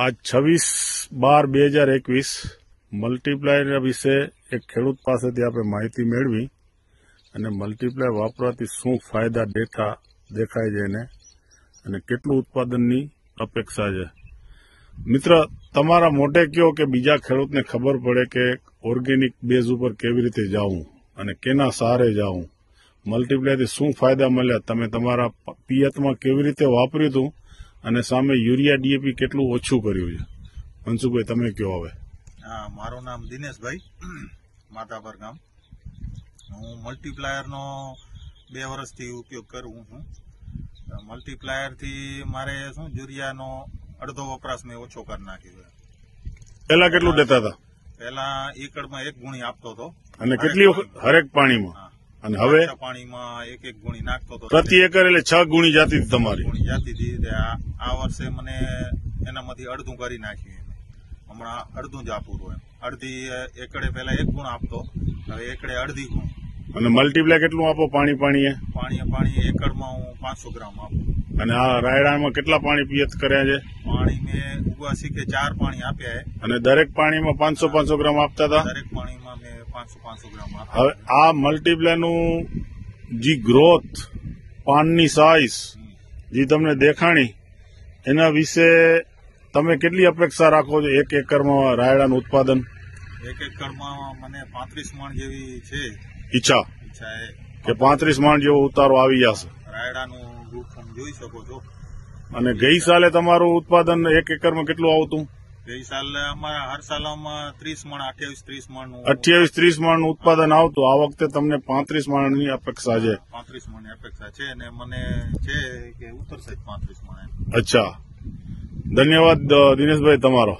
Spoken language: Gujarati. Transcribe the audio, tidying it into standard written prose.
આજ 26/12/2021 મલ્ટીપ્લાયર વિશે એક ખેડૂત પાસેથી આપણે માહિતી મેળવી અને મલ્ટીપ્લાયર વાપરવાથી શું ફાયદા દેખાય છે એને અને કેટલું ઉત્પાદનની અપેક્ષા છે. મિત્ર, તમારા મોઢે કયો કે બીજા ખેડૂતને ખબર પડે કે ઓર્ગેનિક બેઝ ઉપર કેવી રીતે જાવું અને કેના સહારે જાવું, મલ્ટીપ્લાયરથી શું ફાયદા મળ્યા, તમે તમારા પિયતમાં કેવી રીતે વાપર્યું હતું અને સામે યુરિયા ડીએપી કેટલું ઓછું કર્યું છે. મનસુખભાઈ, તમે કયો હવે. હા, મારું નામ દિનેશભાઈ, માધાપર ગામ. હું મલ્ટીપ્લાયરનો 2 વર્ષથી ઉપયોગ કરું છું. મલ્ટીપ્લાયરથી મારે યુરિયાનો અડધો વપરાશ મેં ઓછો કરી નાખ્યો છે. પહેલા કેટલું દેતા હતા? પહેલા એકડમાં 1 ગુણી આપતો હતો. અને કેટલી વખત? હરેક પાણીમાં? અને હવે પાણીમાં 1 ગુણી નાખતો હતો. પ્રતિ એકર એટલે 6 ગુણી જાતી હતી તમારી? ગુણી જાતી હતી. આ વર્ષે મને એનામાંથી અડધું કરી નાખ્યું. હમણાં અડધું જ આપું છું. અડધી એકડે પહેલા 1 ગુણ આપતો, હવે એકડે અડધી ગુણ. અને મલ્ટીપ્લાય કેટલું આપો પાણીએ? પાણી એકડમાં હું 500 ગ્રામ આપું. અને આ રાયડામાં કેટલા પાણી પિયત કર્યા છે? પાણી મેં ઉગવા શીખે 4 પાણી આપ્યા. અને દરેક પાણીમાં 500 ગ્રામ આપતા હતા? દરેક પાણીમાં મેં 500 ગ્રામ આપ્યા. હવે આ મલ્ટીપ્લાયનું જે ગ્રોથ, પાનની સાઇઝ જે તમને દેખાણી, એના વિશે તમે કેટલી અપેક્ષા રાખો છો? 1 એકરમાં રાયડાનું ઉત્પાદન 1 એકરમાં મને 35 મણ જેવી છે ઈચ્છા કે 35 મણ જેવો ઉતારો આવી જશે. રાયડાનું રૂપ તમે જોઈ શકો છો. અને ગઈ સાલે તમારું ઉત્પાદન 1 એકરમાં કેટલું આવતું? ગઈ સાલે અમારા હર સાલમાં 30 મણ 28-30 મણ 28-30 મણ ઉત્પાદન આવતું. આ વખતે તમને 35 મણની અપેક્ષા છે? 35 મણની અપેક્ષા છે અને મને છે કે ઉતરશે 35 મણ. અચ્છા, ધન્યવાદ દિનેશભાઈ તમારો.